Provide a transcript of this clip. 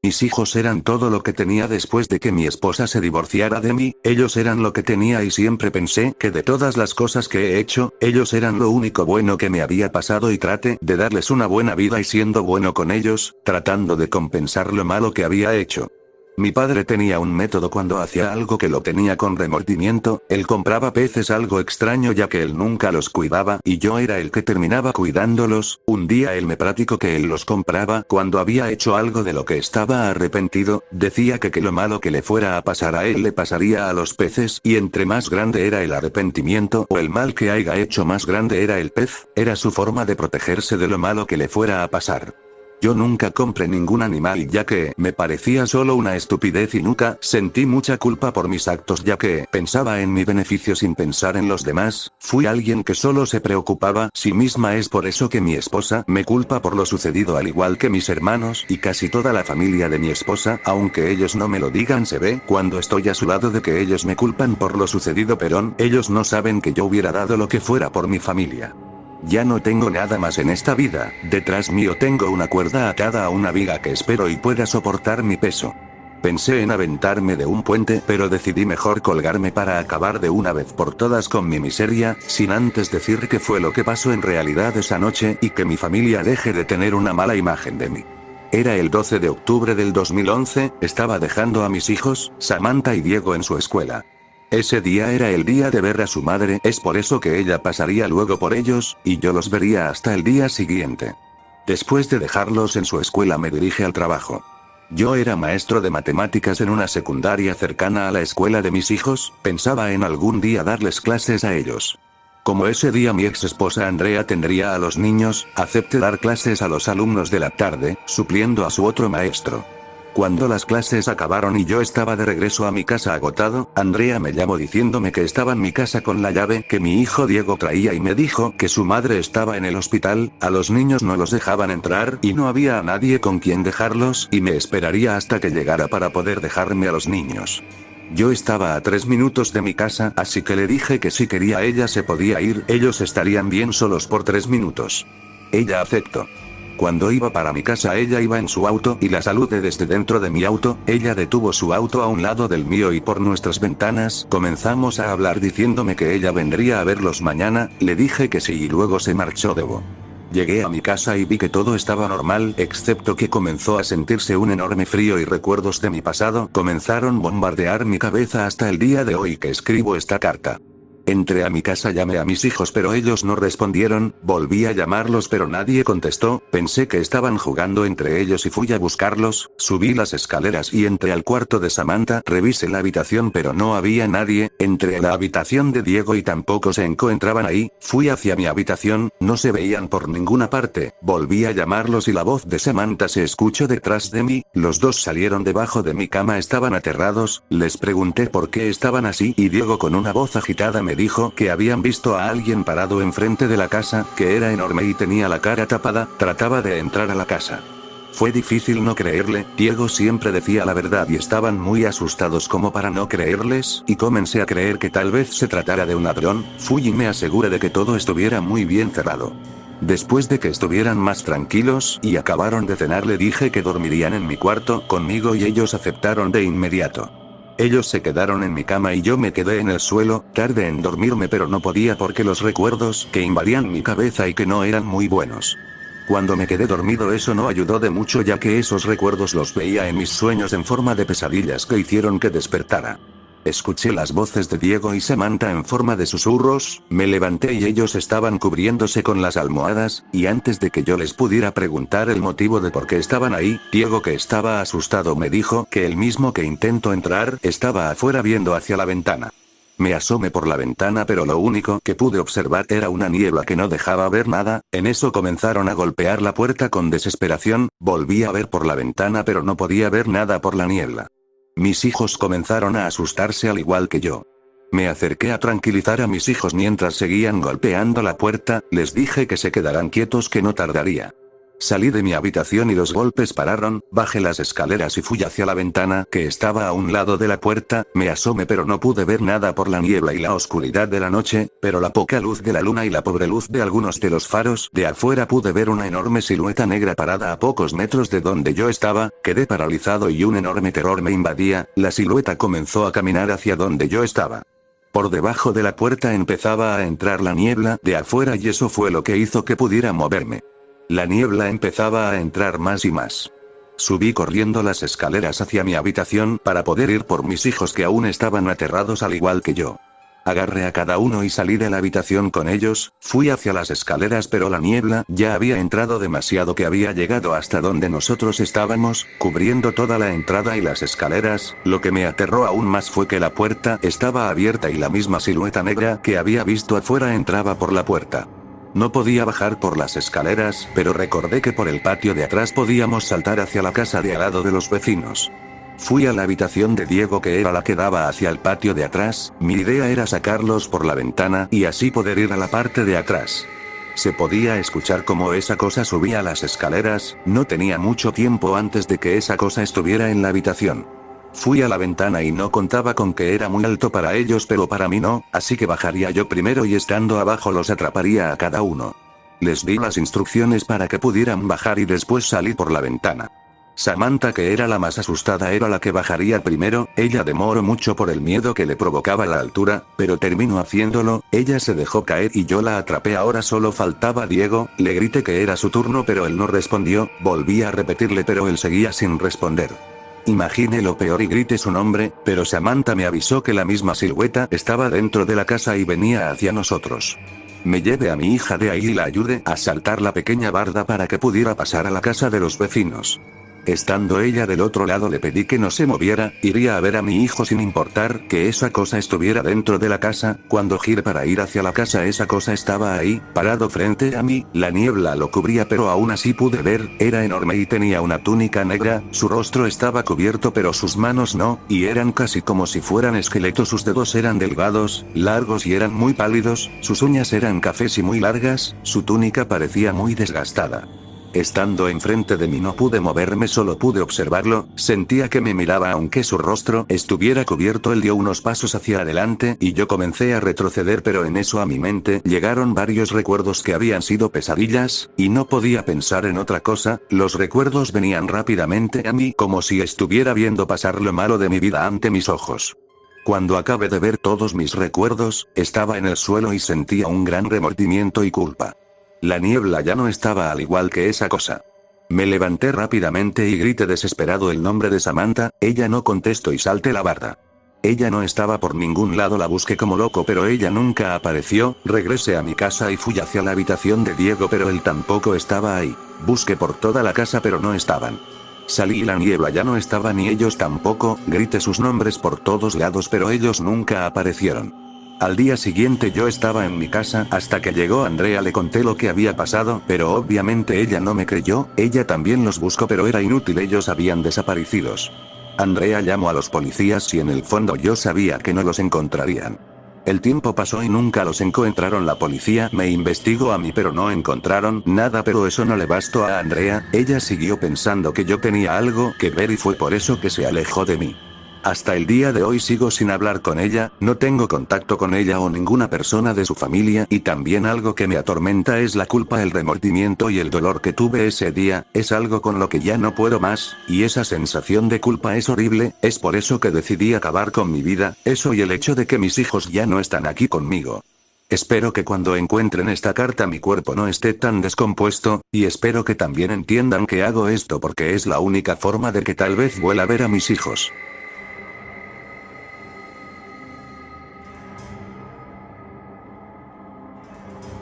Mis hijos eran todo lo que tenía después de que mi esposa se divorciara de mí, ellos eran lo que tenía y siempre pensé que de todas las cosas que he hecho, ellos eran lo único bueno que me había pasado y traté de darles una buena vida y siendo bueno con ellos, tratando de compensar lo malo que había hecho. Mi padre tenía un método cuando hacía algo que lo tenía con remordimiento, él compraba peces algo extraño ya que él nunca los cuidaba y yo era el que terminaba cuidándolos. Un día él me platicó que él los compraba cuando había hecho algo de lo que estaba arrepentido, decía que lo malo que le fuera a pasar a él le pasaría a los peces y entre más grande era el arrepentimiento o el mal que haya hecho más grande era el pez, era su forma de protegerse de lo malo que le fuera a pasar. Yo nunca compré ningún animal ya que me parecía solo una estupidez y nunca sentí mucha culpa por mis actos ya que pensaba en mi beneficio sin pensar en los demás, fui alguien que solo se preocupaba sí misma, es por eso que mi esposa me culpa por lo sucedido al igual que mis hermanos y casi toda la familia de mi esposa, aunque ellos no me lo digan se ve cuando estoy a su lado de que ellos me culpan por lo sucedido pero ellos no saben que yo hubiera dado lo que fuera por mi familia. Ya no tengo nada más en esta vida, detrás mío tengo una cuerda atada a una viga que espero y pueda soportar mi peso. Pensé en aventarme de un puente pero decidí mejor colgarme para acabar de una vez por todas con mi miseria, sin antes decir qué fue lo que pasó en realidad esa noche y que mi familia deje de tener una mala imagen de mí. Era el 12 de octubre del 2011, estaba dejando a mis hijos, Samantha y Diego en su escuela. Ese día era el día de ver a su madre, es por eso que ella pasaría luego por ellos, y yo los vería hasta el día siguiente. Después de dejarlos en su escuela me dirige al trabajo. Yo era maestro de matemáticas en una secundaria cercana a la escuela de mis hijos, pensaba en algún día darles clases a ellos. Como ese día mi ex esposa Andrea tendría a los niños, acepté dar clases a los alumnos de la tarde, supliendo a su otro maestro. Cuando las clases acabaron y yo estaba de regreso a mi casa agotado, Andrea me llamó diciéndome que estaba en mi casa con la llave que mi hijo Diego traía y me dijo que su madre estaba en el hospital, a los niños no los dejaban entrar y no había a nadie con quien dejarlos y me esperaría hasta que llegara para poder dejarme a los niños. Yo estaba a 3 minutos de mi casa, así que le dije que si quería ella se podía ir, ellos estarían bien solos por 3 minutos. Ella aceptó. Cuando iba para mi casa ella iba en su auto y la saludé desde dentro de mi auto, ella detuvo su auto a un lado del mío y por nuestras ventanas comenzamos a hablar diciéndome que ella vendría a verlos mañana, le dije que sí y luego se marchó Debo. Llegué a mi casa y vi que todo estaba normal, excepto que comenzó a sentirse un enorme frío y recuerdos de mi pasado comenzaron a bombardear mi cabeza hasta el día de hoy que escribo esta carta. Entré a mi casa, llamé a mis hijos pero ellos no respondieron, volví a llamarlos pero nadie contestó, pensé que estaban jugando entre ellos y fui a buscarlos, subí las escaleras y entré al cuarto de Samantha, revisé la habitación pero no había nadie, entré a la habitación de Diego y tampoco se encontraban ahí, fui hacia mi habitación, no se veían por ninguna parte, volví a llamarlos y la voz de Samantha se escuchó detrás de mí, los dos salieron debajo de mi cama, estaban aterrados, les pregunté por qué estaban así y Diego con una voz agitada me dijo que habían visto a alguien parado enfrente de la casa, que era enorme y tenía la cara tapada, trataba de entrar a la casa. Fue difícil no creerle, Diego siempre decía la verdad y estaban muy asustados como para no creerles, y comencé a creer que tal vez se tratara de un ladrón, fui y me aseguré de que todo estuviera muy bien cerrado. Después de que estuvieran más tranquilos y acabaron de cenar le dije que dormirían en mi cuarto conmigo y ellos aceptaron de inmediato. Ellos se quedaron en mi cama y yo me quedé en el suelo, tardé en dormirme pero no podía porque los recuerdos que invadían mi cabeza y que no eran muy buenos. Cuando me quedé dormido eso no ayudó de mucho ya que esos recuerdos los veía en mis sueños en forma de pesadillas que hicieron que despertara. Escuché las voces de Diego y Samantha en forma de susurros, me levanté y ellos estaban cubriéndose con las almohadas, y antes de que yo les pudiera preguntar el motivo de por qué estaban ahí, Diego que estaba asustado me dijo que el mismo que intentó entrar estaba afuera viendo hacia la ventana. Me asomé por la ventana pero lo único que pude observar era una niebla que no dejaba ver nada, en eso comenzaron a golpear la puerta con desesperación, volví a ver por la ventana pero no podía ver nada por la niebla. Mis hijos comenzaron a asustarse al igual que yo. Me acerqué a tranquilizar a mis hijos mientras seguían golpeando la puerta, les dije que se quedaran quietos que no tardaría. Salí de mi habitación y los golpes pararon, bajé las escaleras y fui hacia la ventana que estaba a un lado de la puerta, me asomé pero no pude ver nada por la niebla y la oscuridad de la noche, pero la poca luz de la luna y la pobre luz de algunos de los faros de afuera pude ver una enorme silueta negra parada a pocos metros de donde yo estaba, quedé paralizado y un enorme terror me invadía, la silueta comenzó a caminar hacia donde yo estaba. Por debajo de la puerta empezaba a entrar la niebla de afuera y eso fue lo que hizo que pudiera moverme. La niebla empezaba a entrar más y más. Subí corriendo las escaleras hacia mi habitación para poder ir por mis hijos que aún estaban aterrados al igual que yo. Agarré a cada uno y salí de la habitación con ellos, fui hacia las escaleras pero la niebla ya había entrado demasiado que había llegado hasta donde nosotros estábamos, cubriendo toda la entrada y las escaleras, lo que me aterró aún más fue que la puerta estaba abierta y la misma silueta negra que había visto afuera entraba por la puerta. No podía bajar por las escaleras, pero recordé que por el patio de atrás podíamos saltar hacia la casa de al lado de los vecinos. Fui a la habitación de Diego que era la que daba hacia el patio de atrás, mi idea era sacarlos por la ventana y así poder ir a la parte de atrás. Se podía escuchar cómo esa cosa subía las escaleras, no tenía mucho tiempo antes de que esa cosa estuviera en la habitación. Fui a la ventana y no contaba con que era muy alto para ellos pero para mí no, así que bajaría yo primero y estando abajo los atraparía a cada uno. Les di las instrucciones para que pudieran bajar y después salí por la ventana. Samantha que era la más asustada era la que bajaría primero, ella demoró mucho por el miedo que le provocaba la altura, pero terminó haciéndolo, ella se dejó caer y yo la atrapé ahora solo faltaba Diego, le grité que era su turno pero él no respondió, volví a repetirle pero él seguía sin responder. Imaginé lo peor y grité su nombre, pero Samantha me avisó que la misma silueta estaba dentro de la casa y venía hacia nosotros. Me llevé a mi hija de ahí y la ayudé a saltar la pequeña barda para que pudiera pasar a la casa de los vecinos. Estando ella del otro lado le pedí que no se moviera, iría a ver a mi hijo sin importar que esa cosa estuviera dentro de la casa, cuando giré para ir hacia la casa esa cosa estaba ahí, parado frente a mí, la niebla lo cubría pero aún así pude ver, era enorme y tenía una túnica negra, su rostro estaba cubierto pero sus manos no, y eran casi como si fueran esqueletos, sus dedos eran delgados, largos y eran muy pálidos, sus uñas eran cafés y muy largas, su túnica parecía muy desgastada. Estando enfrente de mí no pude moverme, solo pude observarlo, sentía que me miraba aunque su rostro estuviera cubierto. Él dio unos pasos hacia adelante y yo comencé a retroceder pero en eso a mi mente llegaron varios recuerdos que habían sido pesadillas, y no podía pensar en otra cosa, los recuerdos venían rápidamente a mí como si estuviera viendo pasar lo malo de mi vida ante mis ojos. Cuando acabé de ver todos mis recuerdos, estaba en el suelo y sentía un gran remordimiento y culpa. La niebla ya no estaba al igual que esa cosa. Me levanté rápidamente y grité desesperado el nombre de Samantha, ella no contestó y salté la barda. Ella no estaba por ningún lado, la busqué como loco pero ella nunca apareció, regresé a mi casa y fui hacia la habitación de Diego pero él tampoco estaba ahí. Busqué por toda la casa pero no estaban. Salí y la niebla ya no estaba ni ellos tampoco, grité sus nombres por todos lados pero ellos nunca aparecieron. Al día siguiente yo estaba en mi casa hasta que llegó Andrea, le conté lo que había pasado, pero obviamente ella no me creyó, ella también los buscó pero era inútil, ellos habían desaparecido. Andrea llamó a los policías y en el fondo yo sabía que no los encontrarían. El tiempo pasó y nunca los encontraron, la policía me investigó a mí pero no encontraron nada, pero eso no le bastó a Andrea, ella siguió pensando que yo tenía algo que ver y fue por eso que se alejó de mí. Hasta el día de hoy sigo sin hablar con ella, no tengo contacto con ella o ninguna persona de su familia y también algo que me atormenta es la culpa, el remordimiento y el dolor que tuve ese día, es algo con lo que ya no puedo más, y esa sensación de culpa es horrible, es por eso que decidí acabar con mi vida, eso y el hecho de que mis hijos ya no están aquí conmigo. Espero que cuando encuentren esta carta mi cuerpo no esté tan descompuesto, y espero que también entiendan que hago esto porque es la única forma de que tal vez vuelva a ver a mis hijos.